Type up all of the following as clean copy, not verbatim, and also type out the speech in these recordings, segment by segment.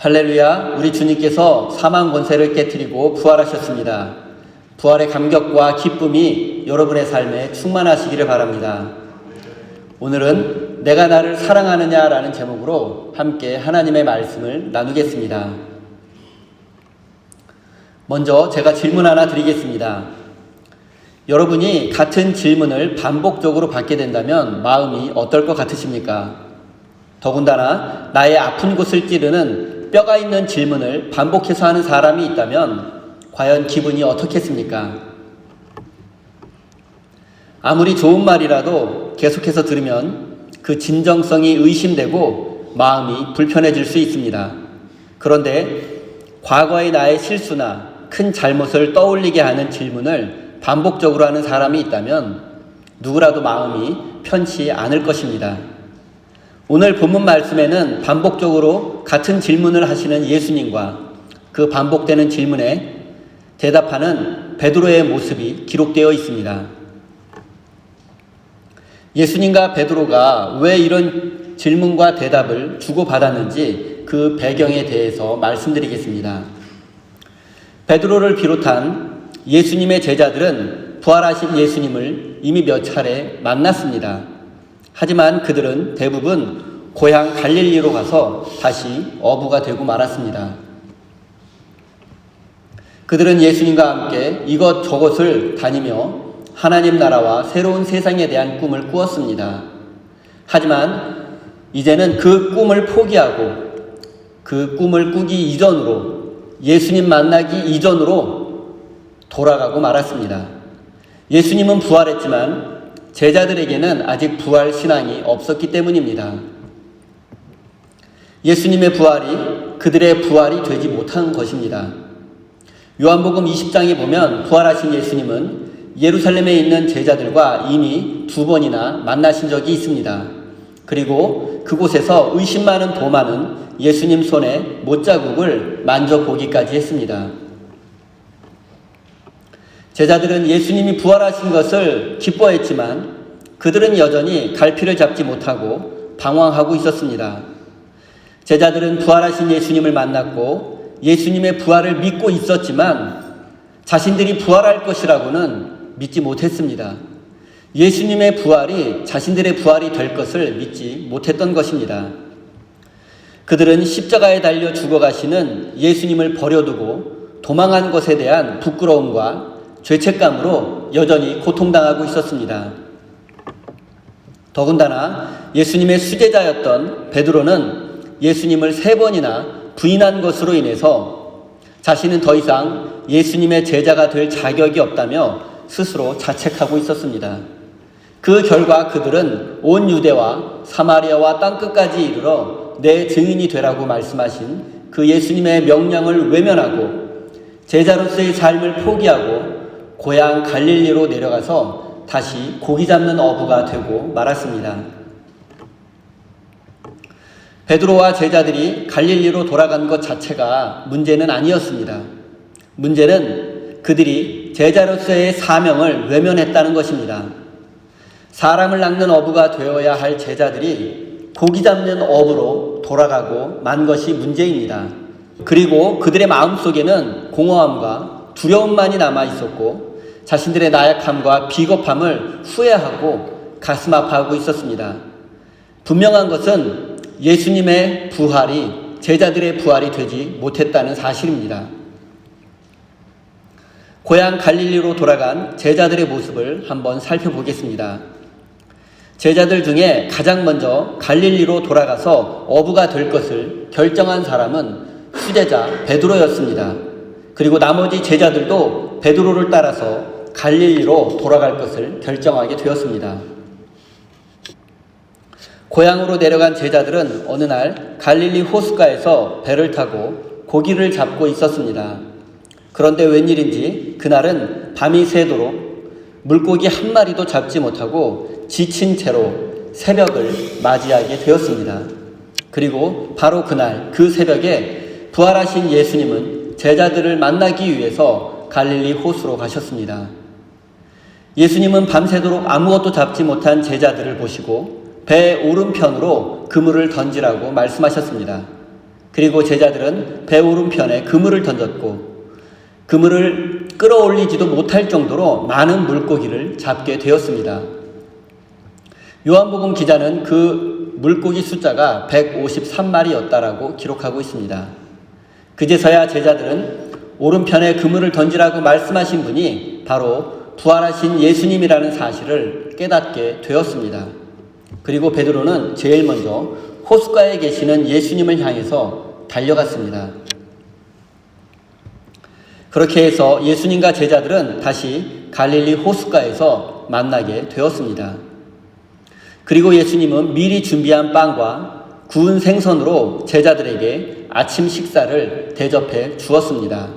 할렐루야, 우리 주님께서 사망 권세를 깨트리고 부활하셨습니다. 부활의 감격과 기쁨이 여러분의 삶에 충만하시기를 바랍니다. 오늘은 내가 나를 사랑하느냐라는 제목으로 함께 하나님의 말씀을 나누겠습니다. 먼저 제가 질문 하나 드리겠습니다. 여러분이 같은 질문을 반복적으로 받게 된다면 마음이 어떨 것 같으십니까? 더군다나 나의 아픈 곳을 찌르는 뼈가 있는 질문을 반복해서 하는 사람이 있다면 과연 기분이 어떻겠습니까? 아무리 좋은 말이라도 계속해서 들으면 그 진정성이 의심되고 마음이 불편해질 수 있습니다. 그런데 과거의 나의 실수나 큰 잘못을 떠올리게 하는 질문을 반복적으로 하는 사람이 있다면 누구라도 마음이 편치 않을 것입니다. 오늘 본문 말씀에는 반복적으로 같은 질문을 하시는 예수님과 그 반복되는 질문에 대답하는 베드로의 모습이 기록되어 있습니다. 예수님과 베드로가 왜 이런 질문과 대답을 주고받았는지 그 배경에 대해서 말씀드리겠습니다. 베드로를 비롯한 예수님의 제자들은 부활하신 예수님을 이미 몇 차례 만났습니다. 하지만 그들은 대부분 고향 갈릴리로 가서 다시 어부가 되고 말았습니다. 그들은 예수님과 함께 이것저것을 다니며 하나님 나라와 새로운 세상에 대한 꿈을 꾸었습니다. 하지만 이제는 그 꿈을 포기하고 그 꿈을 꾸기 이전으로 예수님 만나기 이전으로 돌아가고 말았습니다. 예수님은 부활했지만 제자들에게는 아직 부활 신앙이 없었기 때문입니다. 예수님의 부활이 그들의 부활이 되지 못한 것입니다. 요한복음 20장에 보면 부활하신 예수님은 예루살렘에 있는 제자들과 이미 2번이나 만나신 적이 있습니다. 그리고 그곳에서 의심 많은 도마는 예수님 손에 못자국을 만져보기까지 했습니다. 제자들은 예수님이 부활하신 것을 기뻐했지만 그들은 여전히 갈피를 잡지 못하고 방황하고 있었습니다. 제자들은 부활하신 예수님을 만났고 예수님의 부활을 믿고 있었지만 자신들이 부활할 것이라고는 믿지 못했습니다. 예수님의 부활이 자신들의 부활이 될 것을 믿지 못했던 것입니다. 그들은 십자가에 달려 죽어가시는 예수님을 버려두고 도망한 것에 대한 부끄러움과 죄책감으로 여전히 고통당하고 있었습니다. 더군다나 예수님의 수제자였던 베드로는 예수님을 3번이나 부인한 것으로 인해서 자신은 더 이상 예수님의 제자가 될 자격이 없다며 스스로 자책하고 있었습니다. 그 결과 그들은 온 유대와 사마리아와 땅끝까지 이르러 내 증인이 되라고 말씀하신 그 예수님의 명령을 외면하고 제자로서의 삶을 포기하고 고향 갈릴리로 내려가서 다시 고기 잡는 어부가 되고 말았습니다. 베드로와 제자들이 갈릴리로 돌아간 것 자체가 문제는 아니었습니다. 문제는 그들이 제자로서의 사명을 외면했다는 것입니다. 사람을 낚는 어부가 되어야 할 제자들이 고기 잡는 어부로 돌아가고 만 것이 문제입니다. 그리고 그들의 마음속에는 공허함과 두려움만이 남아 있었고 자신들의 나약함과 비겁함을 후회하고 가슴 아파하고 있었습니다. 분명한 것은 예수님의 부활이 제자들의 부활이 되지 못했다는 사실입니다. 고향 갈릴리로 돌아간 제자들의 모습을 한번 살펴보겠습니다. 제자들 중에 가장 먼저 갈릴리로 돌아가서 어부가 될 것을 결정한 사람은 수제자 베드로였습니다. 그리고 나머지 제자들도 베드로를 따라서 갈릴리로 돌아갈 것을 결정하게 되었습니다. 고향으로 내려간 제자들은 어느 날 갈릴리 호숫가에서 배를 타고 고기를 잡고 있었습니다. 그런데 웬일인지 그날은 밤이 새도록 물고기 한 마리도 잡지 못하고 지친 채로 새벽을 맞이하게 되었습니다. 그리고 바로 그날 그 새벽에 부활하신 예수님은 제자들을 만나기 위해서 갈릴리 호수로 가셨습니다. 예수님은 밤새도록 아무것도 잡지 못한 제자들을 보시고 배 오른편으로 그물을 던지라고 말씀하셨습니다. 그리고 제자들은 배 오른편에 그물을 던졌고 그물을 끌어올리지도 못할 정도로 많은 물고기를 잡게 되었습니다. 요한복음 기자는 그 물고기 숫자가 153마리였다라고 기록하고 있습니다. 그제서야 제자들은 오른편에 그물을 던지라고 말씀하신 분이 바로 부활하신 예수님이라는 사실을 깨닫게 되었습니다. 그리고 베드로는 제일 먼저 호숫가에 계시는 예수님을 향해서 달려갔습니다. 그렇게 해서 예수님과 제자들은 다시 갈릴리 호숫가에서 만나게 되었습니다. 그리고 예수님은 미리 준비한 빵과 구운 생선으로 제자들에게 아침 식사를 대접해 주었습니다.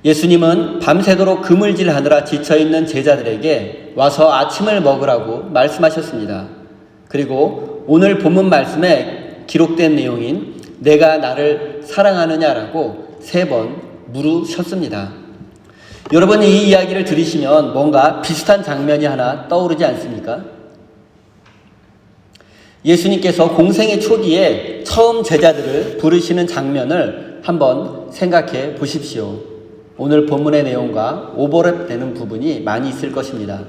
예수님은 밤새도록 그물질하느라 지쳐있는 제자들에게 와서 아침을 먹으라고 말씀하셨습니다. 그리고 오늘 본문 말씀에 기록된 내용인 내가 나를 사랑하느냐라고 3번 물으셨습니다. 여러분, 이 이야기를 들으시면 뭔가 비슷한 장면이 하나 떠오르지 않습니까? 예수님께서 공생의 초기에 처음 제자들을 부르시는 장면을 한번 생각해 보십시오. 오늘 본문의 내용과 오버랩되는 부분이 많이 있을 것입니다.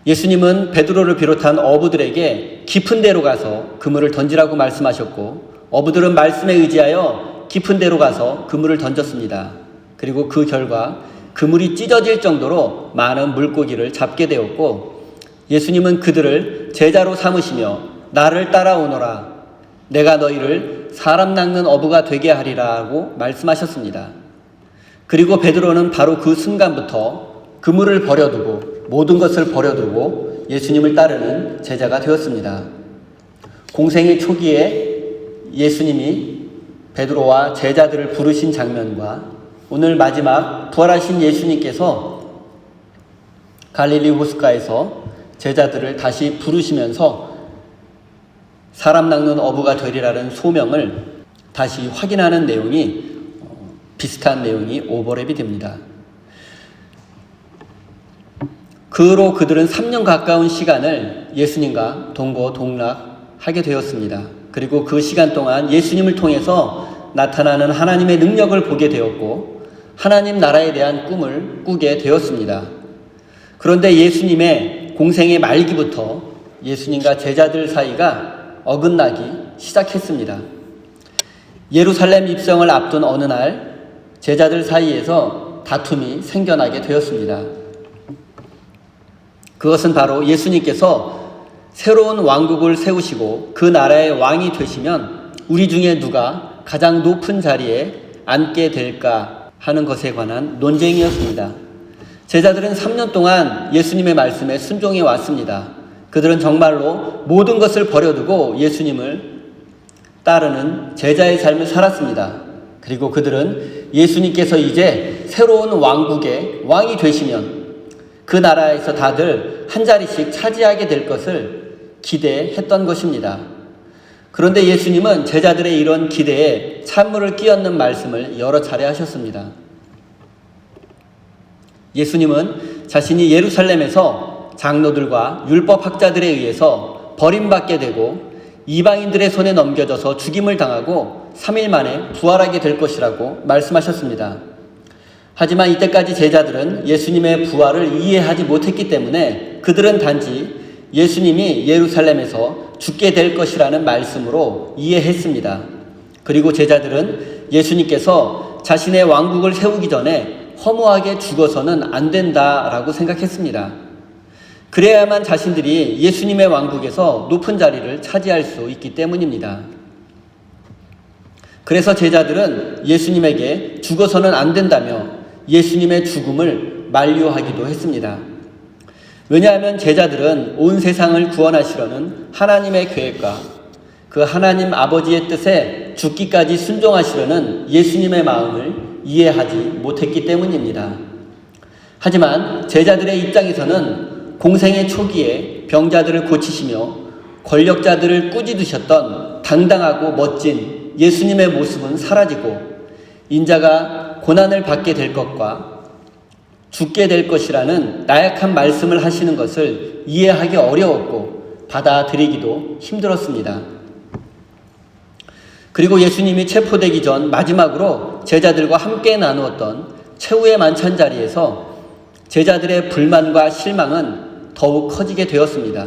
예수님은 베드로를 비롯한 어부들에게 깊은 데로 가서 그물을 던지라고 말씀하셨고 어부들은 말씀에 의지하여 깊은 데로 가서 그물을 던졌습니다. 그리고 그 결과 그물이 찢어질 정도로 많은 물고기를 잡게 되었고 예수님은 그들을 제자로 삼으시며 나를 따라오너라 내가 너희를 사람 낚는 어부가 되게 하리라고 말씀하셨습니다. 그리고 베드로는 바로 그 순간부터 그물을 버려두고 모든 것을 버려두고 예수님을 따르는 제자가 되었습니다. 공생의 초기에 예수님이 베드로와 제자들을 부르신 장면과 오늘 마지막 부활하신 예수님께서 갈릴리 호숫가에서 제자들을 다시 부르시면서 사람 낚는 어부가 되리라는 소명을 다시 확인하는 내용이 비슷한 내용이 오버랩이 됩니다. 그 후로 그들은 3년 가까운 시간을 예수님과 동거동락하게 되었습니다. 그리고 그 시간 동안 예수님을 통해서 나타나는 하나님의 능력을 보게 되었고 하나님 나라에 대한 꿈을 꾸게 되었습니다. 그런데 예수님의 공생의 말기부터 예수님과 제자들 사이가 어긋나기 시작했습니다. 예루살렘 입성을 앞둔 어느 날 제자들 사이에서 다툼이 생겨나게 되었습니다. 그것은 바로 예수님께서 새로운 왕국을 세우시고 그 나라의 왕이 되시면 우리 중에 누가 가장 높은 자리에 앉게 될까 하는 것에 관한 논쟁이었습니다. 제자들은 3년 동안 예수님의 말씀에 순종해 왔습니다. 그들은 정말로 모든 것을 버려두고 예수님을 따르는 제자의 삶을 살았습니다. 그리고 그들은 예수님께서 이제 새로운 왕국의 왕이 되시면 그 나라에서 다들 한 자리씩 차지하게 될 것을 기대했던 것입니다. 그런데 예수님은 제자들의 이런 기대에 찬물을 끼얹는 말씀을 여러 차례 하셨습니다. 예수님은 자신이 예루살렘에서 장로들과 율법학자들에 의해서 버림받게 되고 이방인들의 손에 넘겨져서 죽임을 당하고 3일 만에 부활하게 될 것이라고 말씀하셨습니다. 하지만 이때까지 제자들은 예수님의 부활을 이해하지 못했기 때문에 그들은 단지 예수님이 예루살렘에서 죽게 될 것이라는 말씀으로 이해했습니다. 그리고 제자들은 예수님께서 자신의 왕국을 세우기 전에 허무하게 죽어서는 안 된다라고 생각했습니다. 그래야만 자신들이 예수님의 왕국에서 높은 자리를 차지할 수 있기 때문입니다. 그래서 제자들은 예수님에게 죽어서는 안 된다며 예수님의 죽음을 만류하기도 했습니다. 왜냐하면 제자들은 온 세상을 구원하시려는 하나님의 계획과 그 하나님 아버지의 뜻에 죽기까지 순종하시려는 예수님의 마음을 이해하지 못했기 때문입니다. 하지만 제자들의 입장에서는 공생의 초기에 병자들을 고치시며 권력자들을 꾸짖으셨던 당당하고 멋진 예수님의 모습은 사라지고 인자가 고난을 받게 될 것과 죽게 될 것이라는 나약한 말씀을 하시는 것을 이해하기 어려웠고 받아들이기도 힘들었습니다. 그리고 예수님이 체포되기 전 마지막으로 제자들과 함께 나누었던 최후의 만찬 자리에서 제자들의 불만과 실망은 더욱 커지게 되었습니다.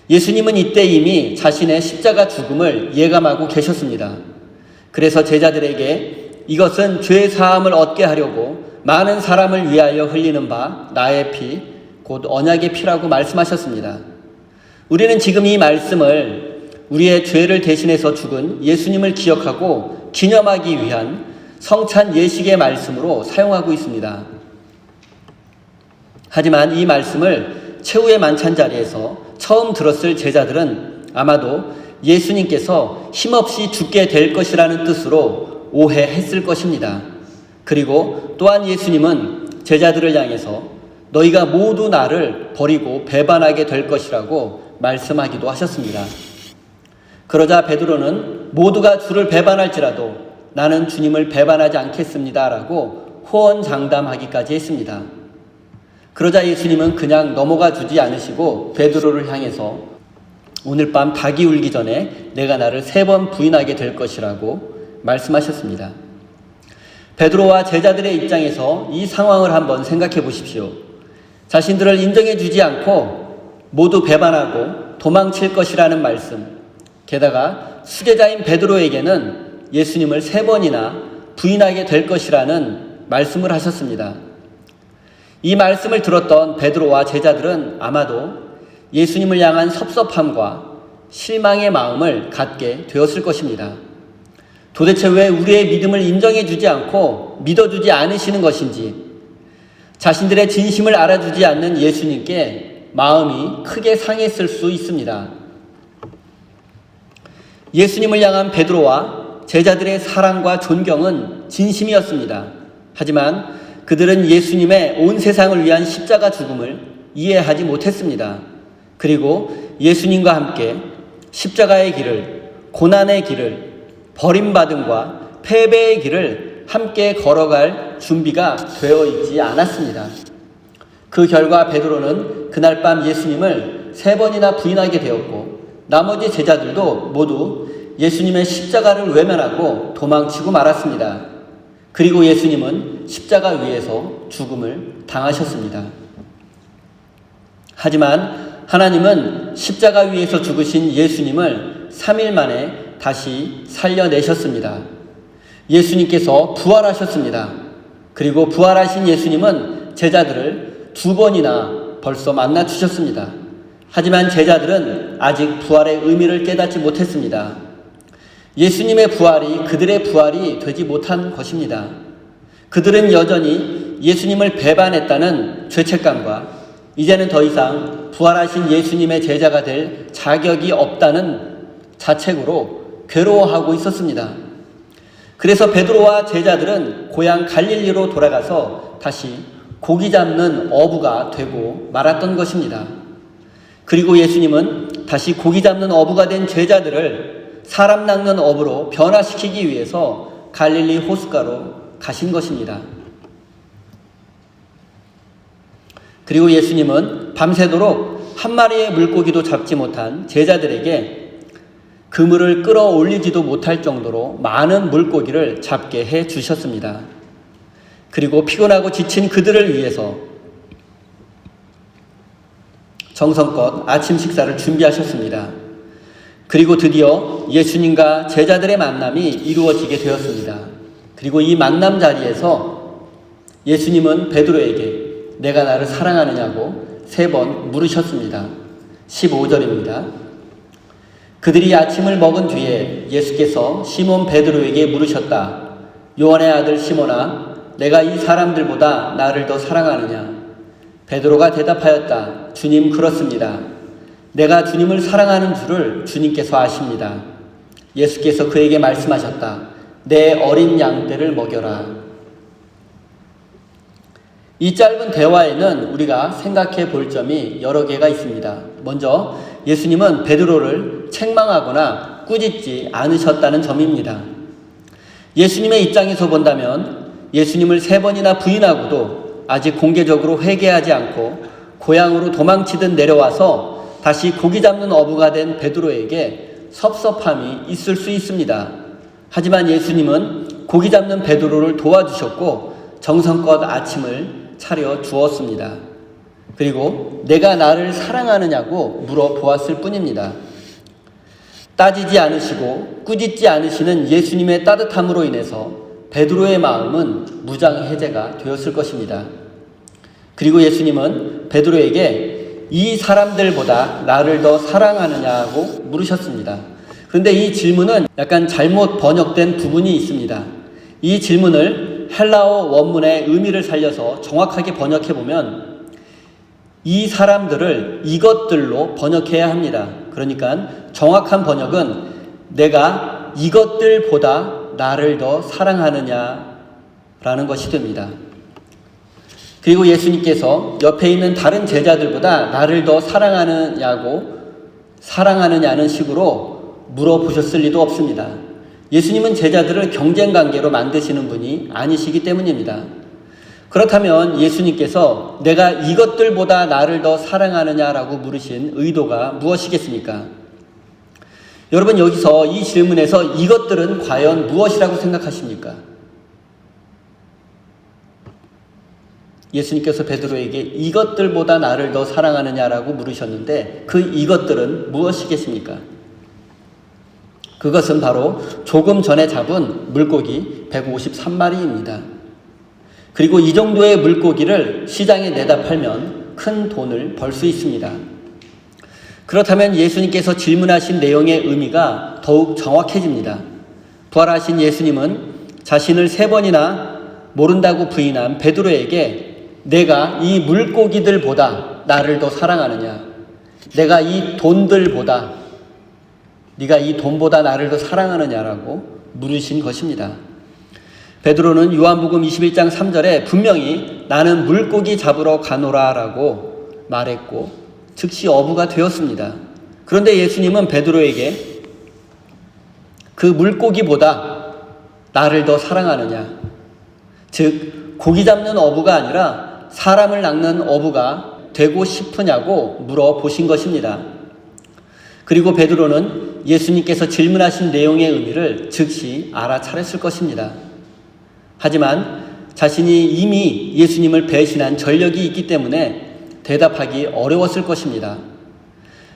예수님은 이때 이미 자신의 십자가 죽음을 예감하고 계셨습니다. 그래서 제자들에게 이것은 죄 사함을 얻게 하려고 많은 사람을 위하여 흘리는 바 나의 피, 곧 언약의 피라고 말씀하셨습니다. 우리는 지금 이 말씀을 우리의 죄를 대신해서 죽은 예수님을 기억하고 기념하기 위한 성찬 예식의 말씀으로 사용하고 있습니다. 하지만 이 말씀을 최후의 만찬 자리에서 처음 들었을 제자들은 아마도 예수님께서 힘없이 죽게 될 것이라는 뜻으로 오해했을 것입니다. 그리고 또한 예수님은 제자들을 향해서 너희가 모두 나를 버리고 배반하게 될 것이라고 말씀하기도 하셨습니다. 그러자 베드로는 모두가 주를 배반할지라도 나는 주님을 배반하지 않겠습니다 라고 호언장담하기까지 했습니다. 그러자 예수님은 그냥 넘어가 주지 않으시고 베드로를 향해서 오늘 밤 닭이 울기 전에 내가 나를 3번 부인하게 될 것이라고 말씀하셨습니다. 베드로와 제자들의 입장에서 이 상황을 한번 생각해 보십시오. 자신들을 인정해 주지 않고 모두 배반하고 도망칠 것이라는 말씀, 게다가 수제자인 베드로에게는 예수님을 3번이나 부인하게 될 것이라는 말씀을 하셨습니다. 이 말씀을 들었던 베드로와 제자들은 아마도 예수님을 향한 섭섭함과 실망의 마음을 갖게 되었을 것입니다. 도대체 왜 우리의 믿음을 인정해 주지 않고 믿어주지 않으시는 것인지, 자신들의 진심을 알아주지 않는 예수님께 마음이 크게 상했을 수 있습니다. 예수님을 향한 베드로와 제자들의 사랑과 존경은 진심이었습니다. 하지만 그들은 예수님의 온 세상을 위한 십자가 죽음을 이해하지 못했습니다. 그리고 예수님과 함께 십자가의 길을, 고난의 길을, 버림받음과 패배의 길을 함께 걸어갈 준비가 되어 있지 않았습니다. 그 결과 베드로는 그날 밤 예수님을 3번이나 부인하게 되었고 나머지 제자들도 모두 예수님의 십자가를 외면하고 도망치고 말았습니다. 그리고 예수님은 십자가 위에서 죽음을 당하셨습니다. 하지만 하나님은 십자가 위에서 죽으신 예수님을 3일 만에 다시 살려내셨습니다. 예수님께서 부활하셨습니다. 그리고 부활하신 예수님은 제자들을 2번이나 벌써 만나 주셨습니다. 하지만 제자들은 아직 부활의 의미를 깨닫지 못했습니다. 예수님의 부활이 그들의 부활이 되지 못한 것입니다. 그들은 여전히 예수님을 배반했다는 죄책감과 이제는 더 이상 부활하신 예수님의 제자가 될 자격이 없다는 자책으로 괴로워하고 있었습니다. 그래서 베드로와 제자들은 고향 갈릴리로 돌아가서 다시 고기 잡는 어부가 되고 말았던 것입니다. 그리고 예수님은 다시 고기 잡는 어부가 된 제자들을 사람 낚는 어부로 변화시키기 위해서 갈릴리 호숫가로 가신 것입니다. 그리고 예수님은 밤새도록 한 마리의 물고기도 잡지 못한 제자들에게 그물을 끌어올리지도 못할 정도로 많은 물고기를 잡게 해 주셨습니다. 그리고 피곤하고 지친 그들을 위해서 정성껏 아침 식사를 준비하셨습니다. 그리고 드디어 예수님과 제자들의 만남이 이루어지게 되었습니다. 그리고 이 만남 자리에서 예수님은 베드로에게 내가 나를 사랑하느냐고 3번 물으셨습니다. 15절입니다. 그들이 아침을 먹은 뒤에 예수께서 시몬 베드로에게 물으셨다. 요한의 아들 시몬아, 내가 이 사람들보다 나를 더 사랑하느냐? 베드로가 대답하였다. 주님, 그렇습니다. 내가 주님을 사랑하는 줄을 주님께서 아십니다. 예수께서 그에게 말씀하셨다. 내 어린 양떼를 먹여라. 이 짧은 대화에는 우리가 생각해 볼 점이 여러 개가 있습니다. 먼저 예수님은 베드로를 책망하거나 꾸짖지 않으셨다는 점입니다. 예수님의 입장에서 본다면 예수님을 3번이나 부인하고도 아직 공개적으로 회개하지 않고 고향으로 도망치듯 내려와서 다시 고기 잡는 어부가 된 베드로에게 섭섭함이 있을 수 있습니다. 하지만 예수님은 고기 잡는 베드로를 도와주셨고 정성껏 아침을 차려 주었습니다. 그리고 내가 나를 사랑하느냐고 물어보았을 뿐입니다. 따지지 않으시고 꾸짖지 않으시는 예수님의 따뜻함으로 인해서 베드로의 마음은 무장해제가 되었을 것입니다. 그리고 예수님은 베드로에게 이 사람들보다 나를 더 사랑하느냐고 물으셨습니다. 그런데 이 질문은 약간 잘못 번역된 부분이 있습니다. 이 질문을 헬라어 원문의 의미를 살려서 정확하게 번역해보면 이 사람들을 이것들로 번역해야 합니다. 그러니까 정확한 번역은 내가 이것들보다 나를 더 사랑하느냐라는 것이 됩니다. 그리고 예수님께서 옆에 있는 다른 제자들보다 나를 더 사랑하느냐는 식으로 물어보셨을 리도 없습니다. 예수님은 제자들을 경쟁관계로 만드시는 분이 아니시기 때문입니다. 그렇다면 예수님께서 내가 이것들보다 나를 더 사랑하느냐라고 물으신 의도가 무엇이겠습니까? 여러분, 여기서 이 질문에서 이것들은 과연 무엇이라고 생각하십니까? 예수님께서 베드로에게 이것들보다 나를 더 사랑하느냐라고 물으셨는데 그 이것들은 무엇이겠습니까? 그것은 바로 조금 전에 잡은 물고기 153마리입니다. 그리고 이 정도의 물고기를 시장에 내다 팔면 큰 돈을 벌 수 있습니다. 그렇다면 예수님께서 질문하신 내용의 의미가 더욱 정확해집니다. 부활하신 예수님은 자신을 3번이나 모른다고 부인한 베드로에게 내가 이 물고기들보다 나를 더 사랑하느냐, 내가 이 돈들보다 네가 이 돈보다 나를 더 사랑하느냐라고 물으신 것입니다. 베드로는 요한복음 21장 3절에 분명히 나는 물고기 잡으러 가노라라고 말했고 즉시 어부가 되었습니다. 그런데 예수님은 베드로에게 그 물고기보다 나를 더 사랑하느냐, 즉 고기 잡는 어부가 아니라 사람을 낚는 어부가 되고 싶으냐고 물어보신 것입니다. 그리고 베드로는 예수님께서 질문하신 내용의 의미를 즉시 알아차렸을 것입니다. 하지만 자신이 이미 예수님을 배신한 전력이 있기 때문에 대답하기 어려웠을 것입니다.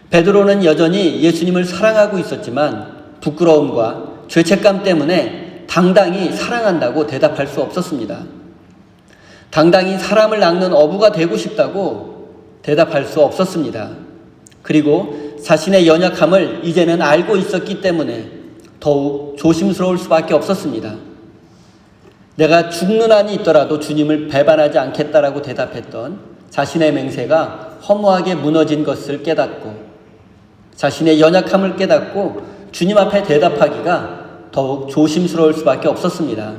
베드로는 여전히 예수님을 사랑하고 있었지만 부끄러움과 죄책감 때문에 당당히 사랑한다고 대답할 수 없었습니다. 당당히 사람을 낚는 어부가 되고 싶다고 대답할 수 없었습니다. 그리고 자신의 연약함을 이제는 알고 있었기 때문에 더욱 조심스러울 수밖에 없었습니다. 내가 죽는 한이 있더라도 주님을 배반하지 않겠다라고 대답했던 자신의 맹세가 허무하게 무너진 것을 깨닫고 자신의 연약함을 깨닫고 주님 앞에 대답하기가 더욱 조심스러울 수밖에 없었습니다.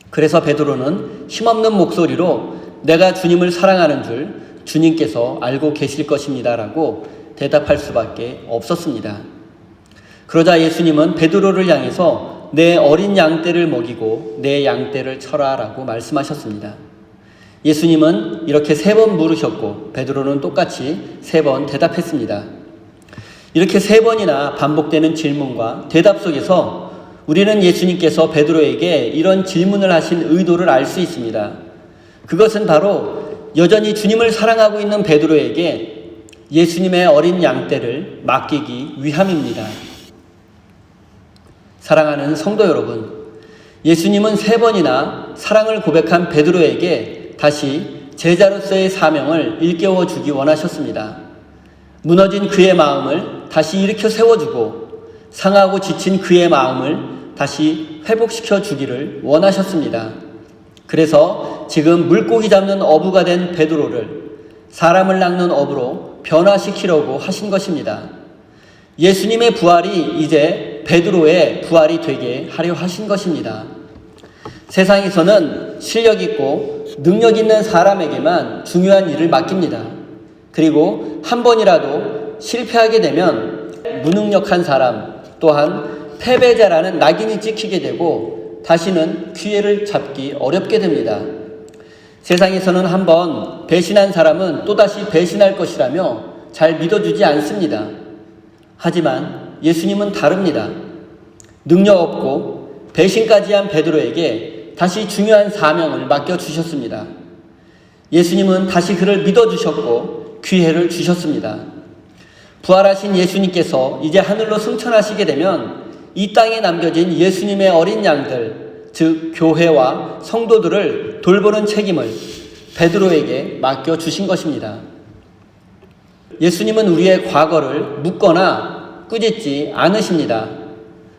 그래서 베드로는 힘없는 목소리로 내가 주님을 사랑하는 줄 주님께서 알고 계실 것입니다라고 대답할 수밖에 없었습니다. 그러자 예수님은 베드로를 향해서 내 어린 양떼를 먹이고 내 양떼를 쳐라라고 말씀하셨습니다. 예수님은 이렇게 3번 물으셨고 베드로는 똑같이 3번 대답했습니다. 이렇게 3번이나 반복되는 질문과 대답 속에서 우리는 예수님께서 베드로에게 이런 질문을 하신 의도를 알 수 있습니다. 그것은 바로 여전히 주님을 사랑하고 있는 베드로에게 예수님의 어린 양떼를 맡기기 위함입니다. 사랑하는 성도 여러분, 예수님은 3번이나 사랑을 고백한 베드로에게 다시 제자로서의 사명을 일깨워 주기 원하셨습니다. 무너진 그의 마음을 다시 일으켜 세워주고 상하고 지친 그의 마음을 다시 회복시켜 주기를 원하셨습니다. 그래서 지금 물고기 잡는 어부가 된 베드로를 사람을 낚는 어부로 변화시키려고 하신 것입니다. 예수님의 부활이 이제 베드로의 부활이 되게 하려 하신 것입니다. 세상에서는 실력 있고 능력 있는 사람에게만 중요한 일을 맡깁니다. 그리고 한 번이라도 실패하게 되면 무능력한 사람 또한 패배자라는 낙인이 찍히게 되고 다시는 기회를 잡기 어렵게 됩니다. 세상에서는 한 번 배신한 사람은 또다시 배신할 것이라며 잘 믿어주지 않습니다. 하지만 예수님은 다릅니다. 능력 없고 배신까지 한 베드로에게 다시 중요한 사명을 맡겨주셨습니다. 예수님은 다시 그를 믿어주셨고 기회를 주셨습니다. 부활하신 예수님께서 이제 하늘로 승천하시게 되면 이 땅에 남겨진 예수님의 어린 양들, 즉 교회와 성도들을 돌보는 책임을 베드로에게 맡겨주신 것입니다. 예수님은 우리의 과거를 묻거나 꾸짖지 않으십니다.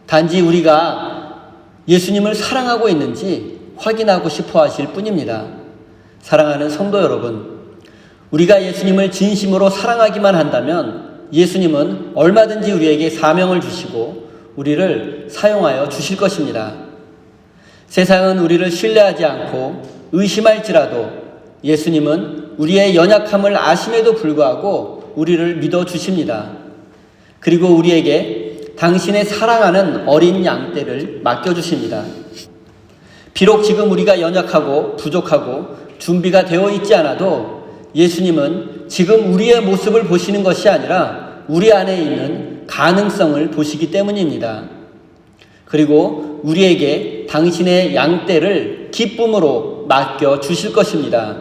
단지 우리가 예수님을 사랑하고 있는지 확인하고 싶어 하실 뿐입니다. 사랑하는 성도 여러분, 우리가 예수님을 진심으로 사랑하기만 한다면 예수님은 얼마든지 우리에게 사명을 주시고 우리를 사용하여 주실 것입니다. 세상은 우리를 신뢰하지 않고 의심할지라도 예수님은 우리의 연약함을 아심에도 불구하고 우리를 믿어주십니다. 그리고 우리에게 당신의 사랑하는 어린 양떼를 맡겨주십니다. 비록 지금 우리가 연약하고 부족하고 준비가 되어 있지 않아도 예수님은 지금 우리의 모습을 보시는 것이 아니라 우리 안에 있는 가능성을 보시기 때문입니다. 그리고 우리에게 당신의 양떼를 기쁨으로 맡겨주실 것입니다.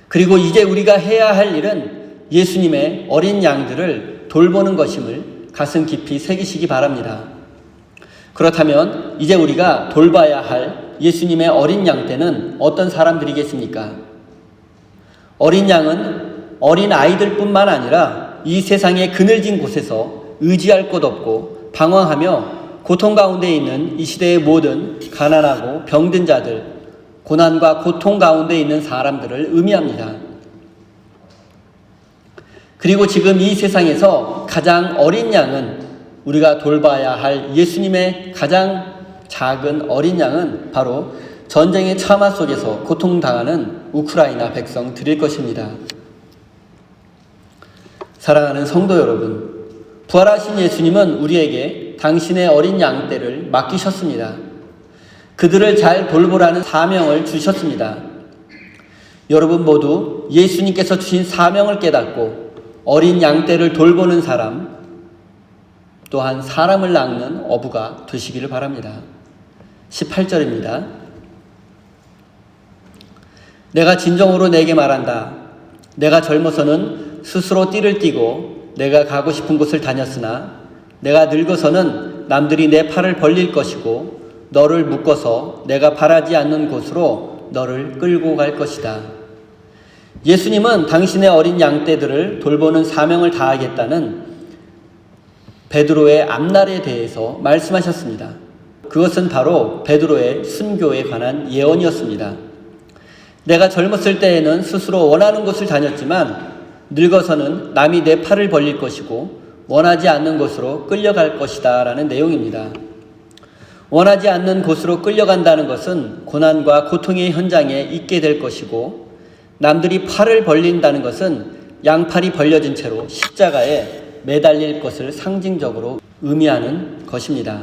그리고 이제 우리가 해야 할 일은 예수님의 어린 양들을 돌보는 것임을 가슴 깊이 새기시기 바랍니다. 그렇다면 이제 우리가 돌봐야 할 예수님의 어린 양떼는 어떤 사람들이겠습니까? 어린 양은 어린 아이들뿐만 아니라 이 세상의 그늘진 곳에서 의지할 곳 없고 방황하며 고통 가운데 있는 이 시대의 모든 가난하고 병든 자들, 고난과 고통 가운데 있는 사람들을 의미합니다. 그리고 지금 이 세상에서 가장 어린 양은, 우리가 돌봐야 할 예수님의 가장 작은 어린 양은 바로 전쟁의 참화 속에서 고통당하는 우크라이나 백성들일 것입니다. 사랑하는 성도 여러분, 부활하신 예수님은 우리에게 당신의 어린 양떼를 맡기셨습니다. 그들을 잘 돌보라는 사명을 주셨습니다. 여러분 모두 예수님께서 주신 사명을 깨닫고 어린 양떼를 돌보는 사람, 또한 사람을 낳는 어부가 되시기를 바랍니다. 18절입니다. 내가 진정으로 내게 말한다. 내가 젊어서는 스스로 띠를 띠고 내가 가고 싶은 곳을 다녔으나 내가 늙어서는 남들이 내 팔을 벌릴 것이고 너를 묶어서 내가 바라지 않는 곳으로 너를 끌고 갈 것이다. 예수님은 당신의 어린 양떼들을 돌보는 사명을 다하겠다는 베드로의 앞날에 대해서 말씀하셨습니다. 그것은 바로 베드로의 순교에 관한 예언이었습니다. 내가 젊었을 때에는 스스로 원하는 곳을 다녔지만 늙어서는 남이 내 팔을 벌릴 것이고 원하지 않는 곳으로 끌려갈 것이다 라는 내용입니다. 원하지 않는 곳으로 끌려간다는 것은 고난과 고통의 현장에 있게 될 것이고, 남들이 팔을 벌린다는 것은 양팔이 벌려진 채로 십자가에 매달릴 것을 상징적으로 의미하는 것입니다.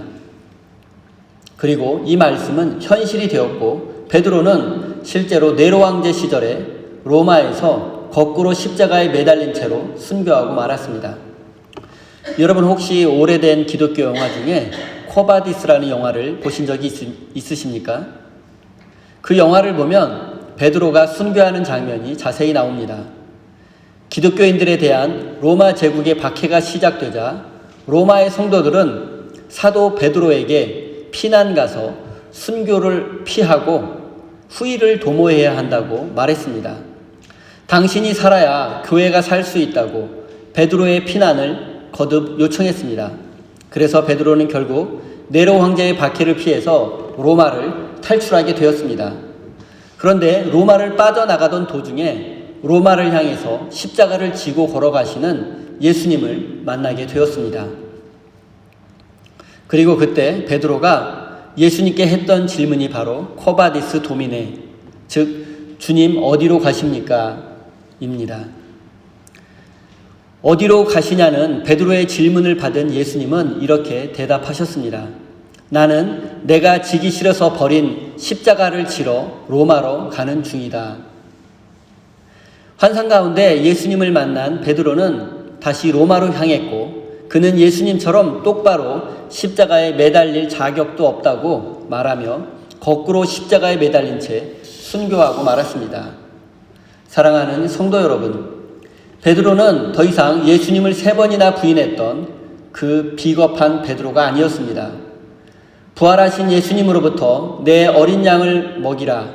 그리고 이 말씀은 현실이 되었고, 베드로는 실제로 네로 황제 시절에 로마에서 거꾸로 십자가에 매달린 채로 순교하고 말았습니다. 여러분 혹시 오래된 기독교 영화 중에 코바디스라는 영화를 보신 적이 있으십니까? 그 영화를 보면 베드로가 순교하는 장면이 자세히 나옵니다. 기독교인들에 대한 로마 제국의 박해가 시작되자 로마의 성도들은 사도 베드로에게 피난 가서 순교를 피하고 후일을 도모해야 한다고 말했습니다. 당신이 살아야 교회가 살 수 있다고 베드로의 피난을 거듭 요청했습니다. 그래서 베드로는 결국 네로 황제의 박해를 피해서 로마를 탈출하게 되었습니다. 그런데 로마를 빠져나가던 도중에 로마를 향해서 십자가를 지고 걸어가시는 예수님을 만나게 되었습니다. 그리고 그때 베드로가 예수님께 했던 질문이 바로 코바디스 도미네, 즉 주님 어디로 가십니까? 입니다. 어디로 가시냐는 베드로의 질문을 받은 예수님은 이렇게 대답하셨습니다. 나는 내가 지기 싫어서 버린 십자가를 지러 로마로 가는 중이다. 환상 가운데 예수님을 만난 베드로는 다시 로마로 향했고 그는 예수님처럼 똑바로 십자가에 매달릴 자격도 없다고 말하며 거꾸로 십자가에 매달린 채 순교하고 말았습니다. 사랑하는 성도 여러분, 베드로는 더 이상 예수님을 3번이나 부인했던 그 비겁한 베드로가 아니었습니다. 부활하신 예수님으로부터 내 어린 양을 먹이라,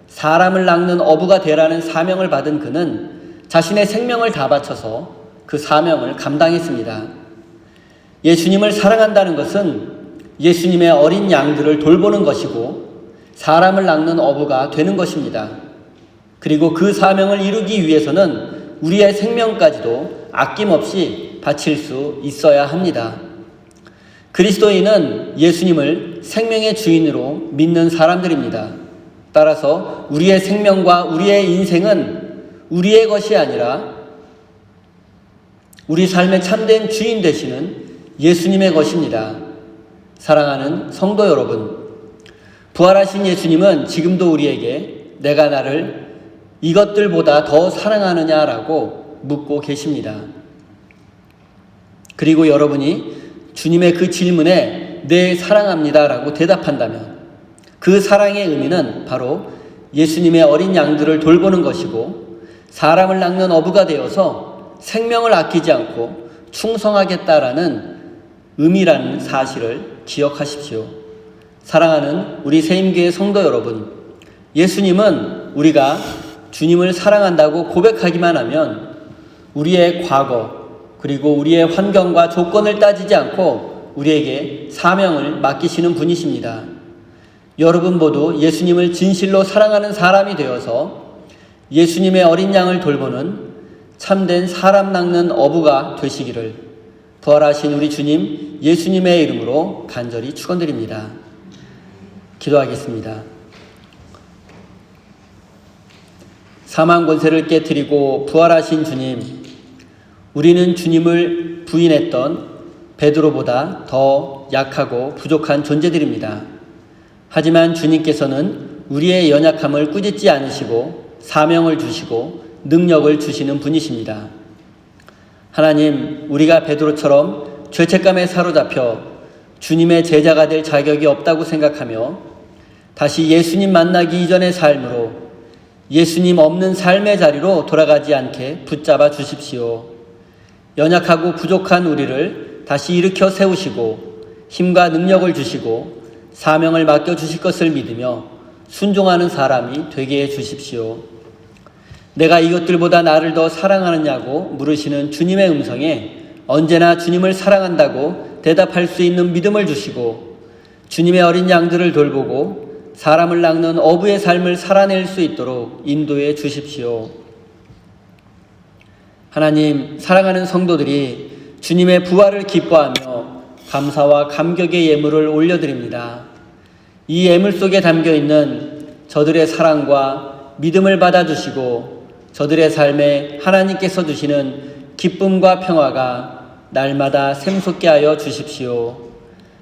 사람을 낚는 어부가 되라는 사명을 받은 그는 자신의 생명을 다 바쳐서 그 사명을 감당했습니다. 예수님을 사랑한다는 것은 예수님의 어린 양들을 돌보는 것이고 사람을 낚는 어부가 되는 것입니다. 그리고 그 사명을 이루기 위해서는 우리의 생명까지도 아낌없이 바칠 수 있어야 합니다. 그리스도인은 예수님을 생명의 주인으로 믿는 사람들입니다. 따라서 우리의 생명과 우리의 인생은 우리의 것이 아니라 우리 삶의 참된 주인 되시는 예수님의 것입니다. 사랑하는 성도 여러분, 부활하신 예수님은 지금도 우리에게 내가 나를 이것들보다 더 사랑하느냐라고 묻고 계십니다. 그리고 여러분이 주님의 그 질문에 네, 사랑합니다라고 대답한다면 그 사랑의 의미는 바로 예수님의 어린 양들을 돌보는 것이고 사람을 낚는 어부가 되어서 생명을 아끼지 않고 충성하겠다라는 의미라는 사실을 기억하십시오. 사랑하는 우리 세임교회 성도 여러분, 예수님은 우리가 주님을 사랑한다고 고백하기만 하면 우리의 과거 그리고 우리의 환경과 조건을 따지지 않고 우리에게 사명을 맡기시는 분이십니다. 여러분 모두 예수님을 진실로 사랑하는 사람이 되어서 예수님의 어린 양을 돌보는 참된 사람 낚는 어부가 되시기를 부활하신 우리 주님 예수님의 이름으로 간절히 축원드립니다. 기도하겠습니다. 사망 권세를 깨뜨리고 부활하신 주님, 우리는 주님을 부인했던 베드로보다 더 약하고 부족한 존재들입니다. 하지만 주님께서는 우리의 연약함을 꾸짖지 않으시고 사명을 주시고 능력을 주시는 분이십니다. 하나님, 우리가 베드로처럼 죄책감에 사로잡혀 주님의 제자가 될 자격이 없다고 생각하며 다시 예수님 만나기 이전의 삶으로 예수님 없는 삶의 자리로 돌아가지 않게 붙잡아 주십시오. 연약하고 부족한 우리를 다시 일으켜 세우시고 힘과 능력을 주시고 사명을 맡겨주실 것을 믿으며 순종하는 사람이 되게 해 주십시오. 내가 이것들보다 나를 더 사랑하느냐고 물으시는 주님의 음성에 언제나 주님을 사랑한다고 대답할 수 있는 믿음을 주시고 주님의 어린 양들을 돌보고 사람을 낚는 어부의 삶을 살아낼 수 있도록 인도해 주십시오. 하나님, 사랑하는 성도들이 주님의 부활을 기뻐하며 감사와 감격의 예물을 올려드립니다. 이 예물 속에 담겨있는 저들의 사랑과 믿음을 받아주시고 저들의 삶에 하나님께서 주시는 기쁨과 평화가 날마다 샘솟게 하여 주십시오.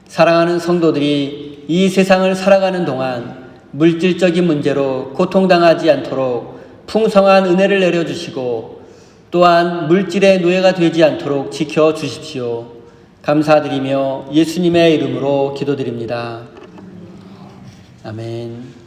사랑하는 성도들이 이 세상을 살아가는 동안 물질적인 문제로 고통당하지 않도록 풍성한 은혜를 내려주시고 또한 물질의 노예가 되지 않도록 지켜주십시오. 감사드리며 예수님의 이름으로 기도드립니다. 아멘.